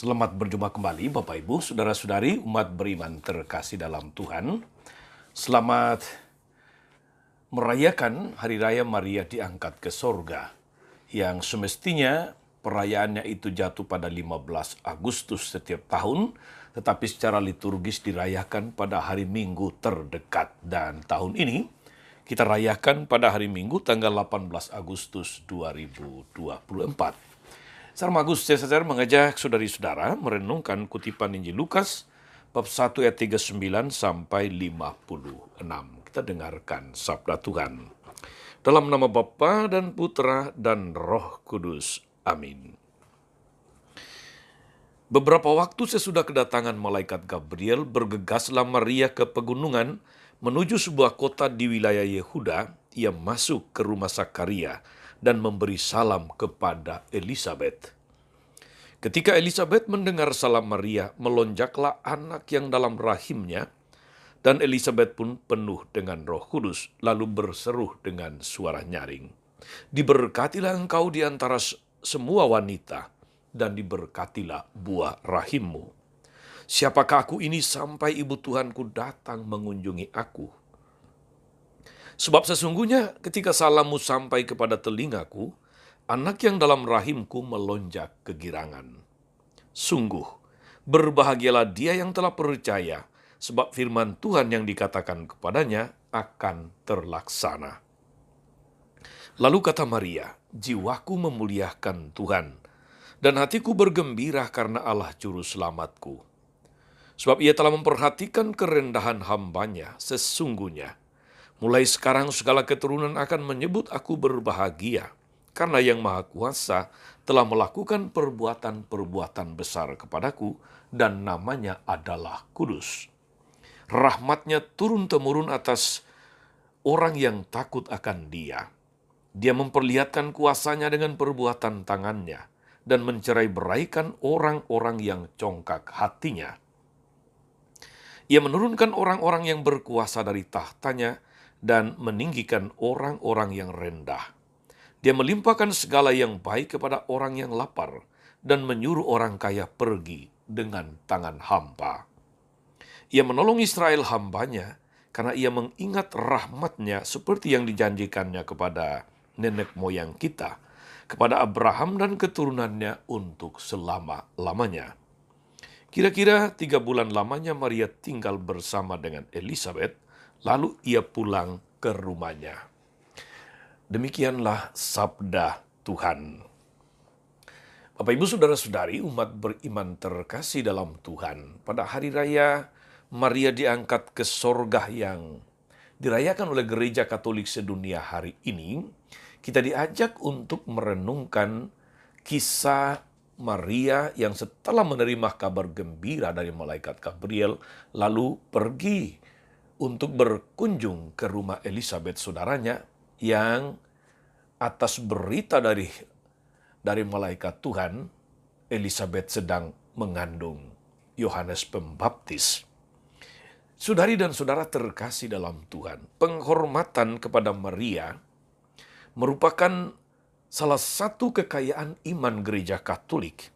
Selamat berjumpa kembali Bapak Ibu, Saudara-saudari, umat beriman terkasih dalam Tuhan. Selamat merayakan Hari Raya Maria diangkat ke sorga, yang semestinya perayaannya itu jatuh pada 15 Agustus setiap tahun, tetapi secara liturgis dirayakan pada hari Minggu terdekat. Dan tahun ini kita rayakan pada hari Minggu tanggal 18 Agustus 2024. Salam Agus, saya mengajak saudari-saudara merenungkan kutipan Injil Lukas bab 1 ayat 39 sampai 56. Kita dengarkan sabda Tuhan. Dalam nama Bapa dan Putra dan Roh Kudus. Amin. Beberapa waktu sesudah kedatangan malaikat Gabriel, bergegaslah Maria ke pegunungan menuju sebuah kota di wilayah Yehuda. Ia masuk ke rumah Sakaria dan memberi salam kepada Elisabet. Ketika Elisabet mendengar salam Maria, melonjaklah anak yang dalam rahimnya, dan Elisabet pun penuh dengan Roh Kudus, lalu berseru dengan suara nyaring, "Diberkatilah engkau di antara semua wanita, dan diberkatilah buah rahimmu. Siapakah aku ini sampai ibu Tuhanku datang mengunjungi aku? Sebab sesungguhnya ketika salammu sampai kepada telingaku, anak yang dalam rahimku melonjak kegirangan. Sungguh, berbahagialah dia yang telah percaya, sebab firman Tuhan yang dikatakan kepadanya akan terlaksana." Lalu kata Maria, "Jiwaku memuliakan Tuhan, dan hatiku bergembira karena Allah Juru Selamatku. Sebab ia telah memperhatikan kerendahan hambanya. Sesungguhnya mulai sekarang segala keturunan akan menyebut aku berbahagia, karena Yang Maha Kuasa telah melakukan perbuatan-perbuatan besar kepadaku, dan namanya adalah kudus. Rahmatnya turun-temurun atas orang yang takut akan Dia. Dia memperlihatkan kuasanya dengan perbuatan tangannya, dan mencerai-beraikan orang-orang yang congkak hatinya. Ia menurunkan orang-orang yang berkuasa dari tahtanya, dan meninggikan orang-orang yang rendah. Dia melimpahkan segala yang baik kepada orang yang lapar, dan menyuruh orang kaya pergi dengan tangan hampa. Ia menolong Israel hambanya, karena ia mengingat rahmatnya seperti yang dijanjikannya kepada nenek moyang kita, kepada Abraham dan keturunannya untuk selama-lamanya." Kira-kira 3 bulan lamanya Maria tinggal bersama dengan Elisabet, lalu ia pulang ke rumahnya. Demikianlah sabda Tuhan. Bapak Ibu Saudara-saudari, umat beriman terkasih dalam Tuhan, pada hari raya Maria diangkat ke sorga yang dirayakan oleh Gereja Katolik sedunia hari ini, kita diajak untuk merenungkan kisah Maria yang setelah menerima kabar gembira dari malaikat Gabriel, lalu pergi untuk berkunjung ke rumah Elisabet saudaranya, yang atas berita dari malaikat Tuhan, Elisabet sedang mengandung Yohanes Pembaptis. Saudari dan saudara terkasih dalam Tuhan, penghormatan kepada Maria merupakan salah satu kekayaan iman Gereja Katolik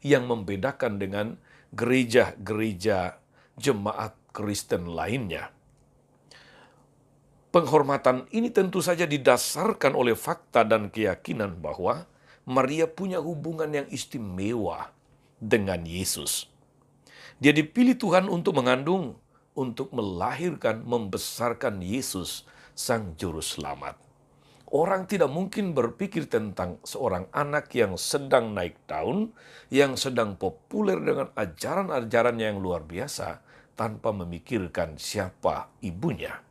yang membedakan dengan gereja-gereja jemaat Kristen lainnya. Penghormatan ini tentu saja didasarkan oleh fakta dan keyakinan bahwa Maria punya hubungan yang istimewa dengan Yesus. Dia dipilih Tuhan untuk mengandung, untuk melahirkan, membesarkan Yesus, Sang Juru Selamat. Orang tidak mungkin berpikir tentang seorang anak yang sedang naik daun, yang sedang populer dengan ajaran-ajaran yang luar biasa, tanpa memikirkan siapa ibunya.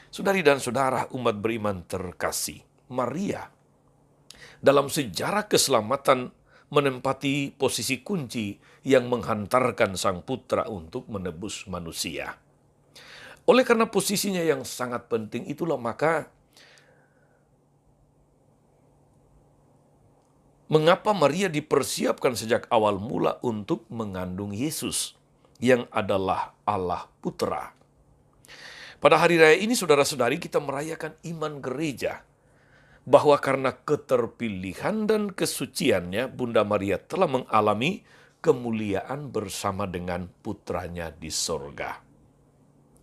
Saudari dan saudara umat beriman terkasih, Maria dalam sejarah keselamatan menempati posisi kunci yang menghantarkan Sang Putra untuk menebus manusia. Oleh karena posisinya yang sangat penting itulah maka mengapa Maria dipersiapkan sejak awal mula untuk mengandung Yesus, yang adalah Allah Putra. Pada hari raya ini, saudara-saudari, kita merayakan iman gereja, bahwa karena keterpilihan dan kesuciannya, Bunda Maria telah mengalami kemuliaan bersama dengan putranya di sorga.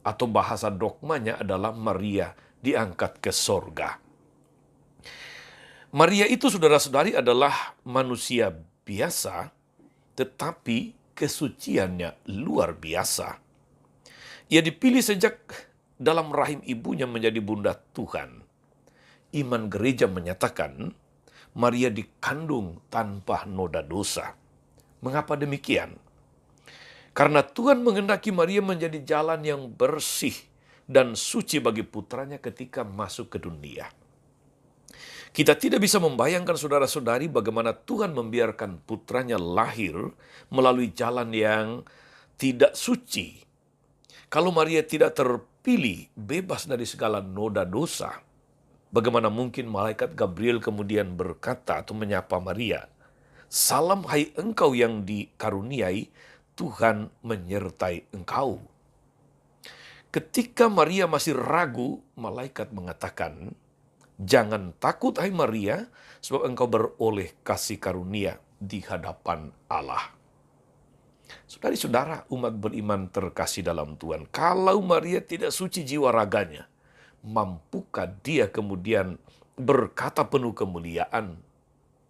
Atau bahasa dogmanya adalah Maria diangkat ke sorga. Maria itu, saudara-saudari, adalah manusia biasa, tetapi kesuciannya luar biasa. Ia dipilih sejak dalam rahim ibunya menjadi bunda Tuhan. Iman gereja menyatakan Maria dikandung tanpa noda dosa. Mengapa demikian? Karena Tuhan menghendaki Maria menjadi jalan yang bersih dan suci bagi putranya ketika masuk ke dunia. Kita tidak bisa membayangkan, saudara-saudari, bagaimana Tuhan membiarkan putranya lahir melalui jalan yang tidak suci. Kalau Maria tidak terpilih bebas dari segala noda dosa, bagaimana mungkin malaikat Gabriel kemudian berkata atau menyapa Maria, "Salam hai engkau yang dikaruniai, Tuhan menyertai engkau." Ketika Maria masih ragu, malaikat mengatakan, "Jangan takut hai Maria, sebab engkau beroleh kasih karunia di hadapan Allah." Saudari-saudara, umat beriman terkasih dalam Tuhan, kalau Maria tidak suci jiwa raganya, mampukah dia kemudian berkata penuh kemuliaan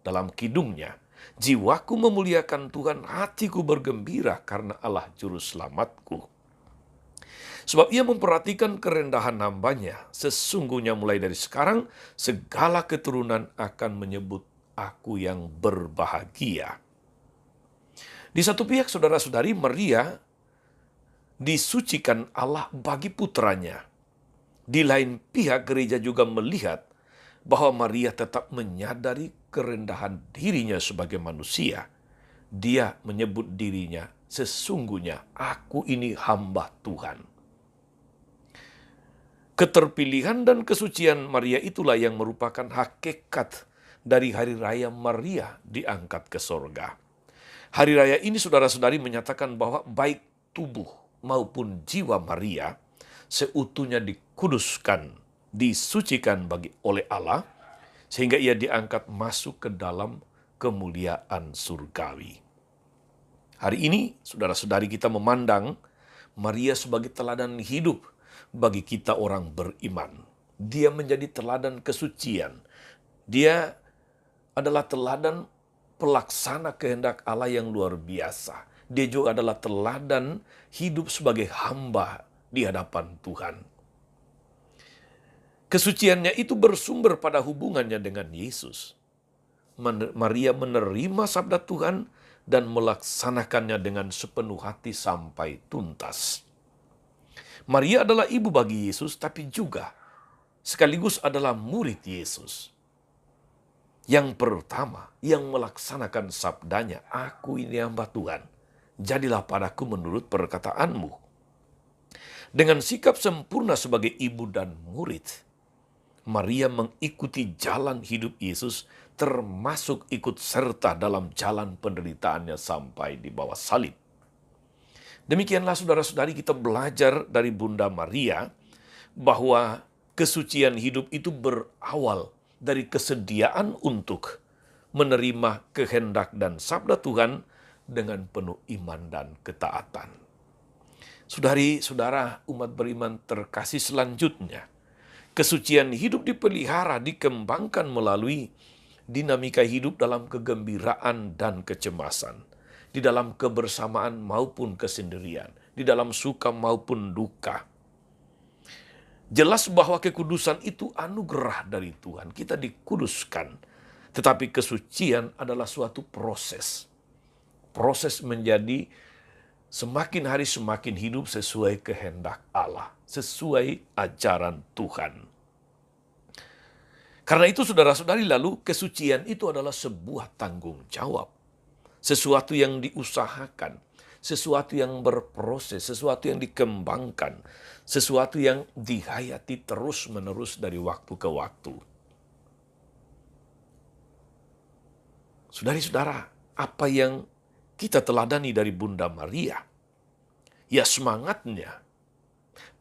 dalam kidungnya, "Jiwaku memuliakan Tuhan, hatiku bergembira karena Allah juru selamatku." Sebab ia memperhatikan kerendahan hambanya. Sesungguhnya mulai dari sekarang, segala keturunan akan menyebut aku yang berbahagia. Di satu pihak, saudara-saudari, Maria disucikan Allah bagi putranya. Di lain pihak, gereja juga melihat bahwa Maria tetap menyadari kerendahan dirinya sebagai manusia. Dia menyebut dirinya, "Sesungguhnya aku ini hamba Tuhan." Keterpilihan dan kesucian Maria itulah yang merupakan hakikat dari hari raya Maria diangkat ke sorga. Hari raya ini, saudara-saudari, menyatakan bahwa baik tubuh maupun jiwa Maria seutuhnya dikuduskan, disucikan oleh Allah, sehingga ia diangkat masuk ke dalam kemuliaan surgawi. Hari ini, saudara-saudari, kita memandang Maria sebagai teladan hidup bagi kita orang beriman. Dia menjadi teladan kesucian. Dia adalah teladan pelaksana kehendak Allah yang luar biasa. Dia juga adalah teladan hidup sebagai hamba di hadapan Tuhan. Kesuciannya itu bersumber pada hubungannya dengan Yesus. Maria menerima sabda Tuhan dan melaksanakannya dengan sepenuh hati sampai tuntas. Maria adalah ibu bagi Yesus, tapi juga sekaligus adalah murid Yesus. Yang pertama, yang melaksanakan sabdanya, "Aku ini hamba Tuhan, jadilah padaku menurut perkataanmu." Dengan sikap sempurna sebagai ibu dan murid, Maria mengikuti jalan hidup Yesus, termasuk ikut serta dalam jalan penderitaannya sampai di bawah salib. Demikianlah, saudara-saudari, kita belajar dari Bunda Maria bahwa kesucian hidup itu berawal dari kesediaan untuk menerima kehendak dan sabda Tuhan dengan penuh iman dan ketaatan. Saudari-saudara umat beriman terkasih, selanjutnya, kesucian hidup dipelihara, dikembangkan melalui dinamika hidup dalam kegembiraan dan kecemasan, di dalam kebersamaan maupun kesendirian, di dalam suka maupun duka. Jelas bahwa kekudusan itu anugerah dari Tuhan. Kita dikuduskan. Tetapi kesucian adalah suatu proses. Proses menjadi semakin hari semakin hidup sesuai kehendak Allah, sesuai ajaran Tuhan. Karena itu, saudara-saudari, lalu kesucian itu adalah sebuah tanggung jawab. Sesuatu yang diusahakan, sesuatu yang berproses, sesuatu yang dikembangkan, sesuatu yang dihayati terus-menerus dari waktu ke waktu. Saudari-saudara, apa yang kita teladani dari Bunda Maria? Ya, semangatnya.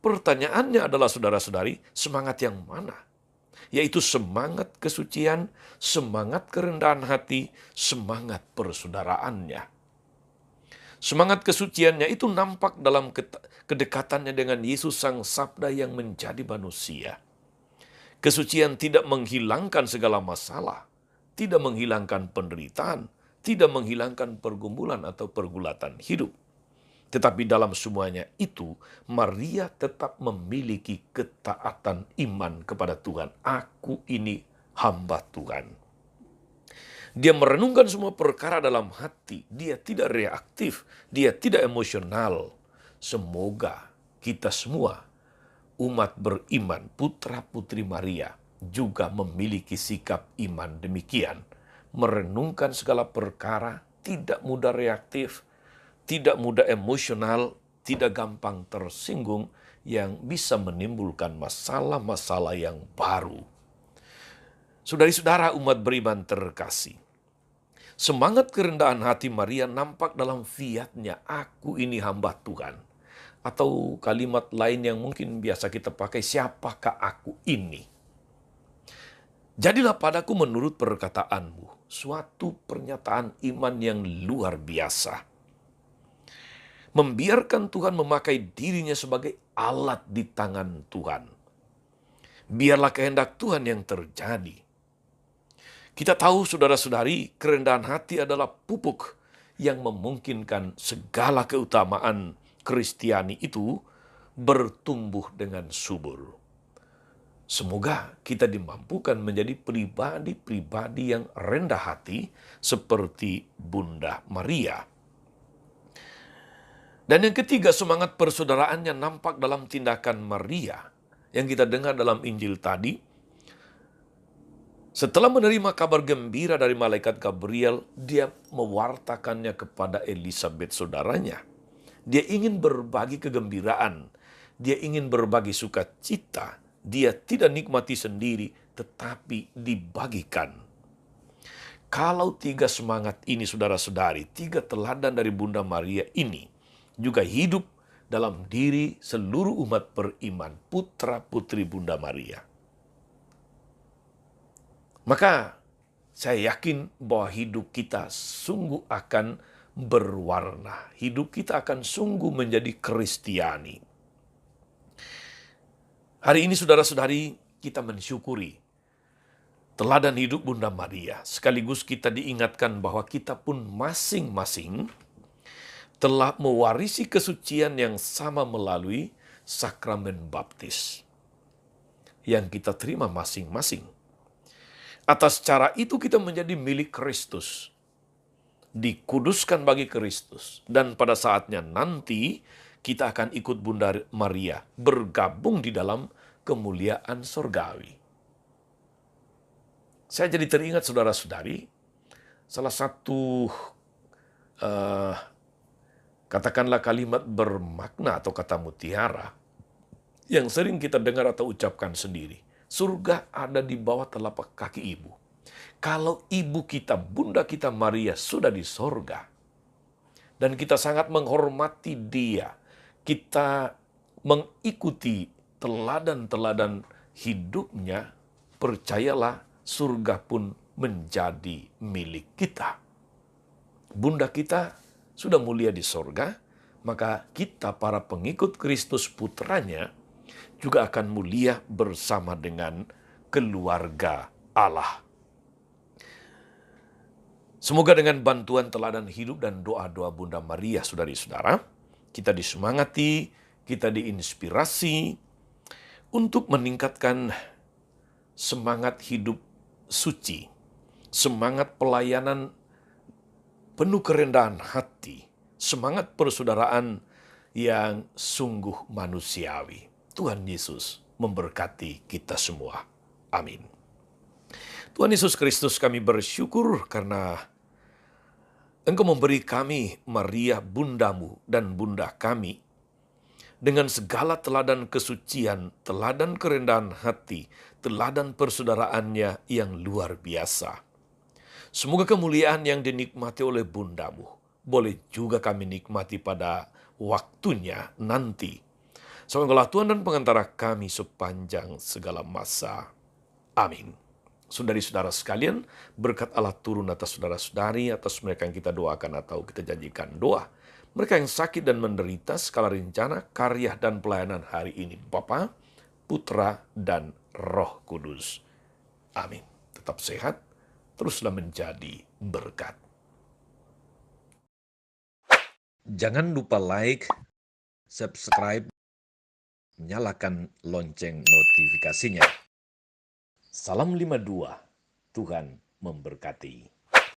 Pertanyaannya adalah, saudara-saudari, semangat yang mana? Yaitu semangat kesucian, semangat kerendahan hati, semangat persaudaraannya. Semangat kesuciannya itu nampak dalam kedekatannya dengan Yesus Sang Sabda yang menjadi manusia. Kesucian tidak menghilangkan segala masalah, tidak menghilangkan penderitaan, tidak menghilangkan pergumulan atau pergulatan hidup. Tetapi dalam semuanya itu, Maria tetap memiliki ketaatan iman kepada Tuhan. Aku ini hamba Tuhan. Dia merenungkan semua perkara dalam hati. Dia tidak reaktif, dia tidak emosional. Semoga kita semua, umat beriman, putra-putri Maria, juga memiliki sikap iman demikian. Merenungkan segala perkara, tidak mudah reaktif, tidak mudah emosional, tidak gampang tersinggung, yang bisa menimbulkan masalah-masalah yang baru. Saudari-saudara umat beriman terkasih, semangat kerendahan hati Maria nampak dalam fiat-Nya, aku ini hamba Tuhan. Atau kalimat lain yang mungkin biasa kita pakai, siapakah aku ini? Jadilah padaku menurut perkataanmu, suatu pernyataan iman yang luar biasa. Membiarkan Tuhan memakai dirinya sebagai alat di tangan Tuhan. Biarlah kehendak Tuhan yang terjadi. Kita tahu saudara-saudari, kerendahan hati adalah pupuk yang memungkinkan segala keutamaan Kristiani itu bertumbuh dengan subur. Semoga kita dimampukan menjadi pribadi-pribadi yang rendah hati seperti Bunda Maria. Dan yang ketiga, semangat persaudaraannya nampak dalam tindakan Maria yang kita dengar dalam Injil tadi. Setelah menerima kabar gembira dari malaikat Gabriel, dia mewartakannya kepada Elisabet saudaranya. Dia ingin berbagi kegembiraan, dia ingin berbagi sukacita, dia tidak nikmati sendiri, tetapi dibagikan. Kalau tiga semangat ini saudara-saudari, tiga teladan dari Bunda Maria ini, juga hidup dalam diri seluruh umat beriman, putra-putri Bunda Maria. Maka saya yakin bahwa hidup kita sungguh akan berwarna. Hidup kita akan sungguh menjadi Kristiani. Hari ini saudara-saudari, kita mensyukuri teladan hidup Bunda Maria. Sekaligus kita diingatkan bahwa kita pun masing-masing telah mewarisi kesucian yang sama melalui sakramen baptis yang kita terima masing-masing. Atas cara itu kita menjadi milik Kristus, dikuduskan bagi Kristus, dan pada saatnya nanti kita akan ikut Bunda Maria bergabung di dalam kemuliaan sorgawi. Saya jadi teringat saudara-saudari, salah satu katakanlah kalimat bermakna atau kata mutiara yang sering kita dengar atau ucapkan sendiri. Surga ada di bawah telapak kaki ibu. Kalau ibu kita, Bunda kita Maria sudah di sorga, dan kita sangat menghormati dia, kita mengikuti teladan-teladan hidupnya, percayalah surga pun menjadi milik kita. Bunda kita sudah mulia di sorga, maka kita para pengikut Kristus putranya juga akan mulia bersama dengan keluarga Allah. Semoga dengan bantuan teladan hidup dan doa-doa Bunda Maria, saudari-saudara, kita disemangati, kita diinspirasi untuk meningkatkan semangat hidup suci, semangat pelayanan penuh kerendahan hati, semangat persaudaraan yang sungguh manusiawi. Tuhan Yesus memberkati kita semua. Amin. Tuhan Yesus Kristus, kami bersyukur karena Engkau memberi kami Maria bundamu dan bunda kami dengan segala teladan kesucian, teladan kerendahan hati, teladan persaudaraannya yang luar biasa. Semoga kemuliaan yang dinikmati oleh bundamu boleh juga kami nikmati pada waktunya nanti. Semoga Tuhan dan pengantara kami sepanjang segala masa. Amin. Saudari-saudara sekalian, berkat Allah turun atas saudara-saudari, atas mereka yang kita doakan atau kita janjikan doa. mereka yang sakit dan menderita, skala rencana, karya, dan pelayanan hari ini. Bapa, Putra, dan Roh Kudus. Amin. Tetap sehat, teruslah menjadi berkat. Jangan lupa like, subscribe, nyalakan lonceng notifikasinya. Salam 52, Tuhan memberkati.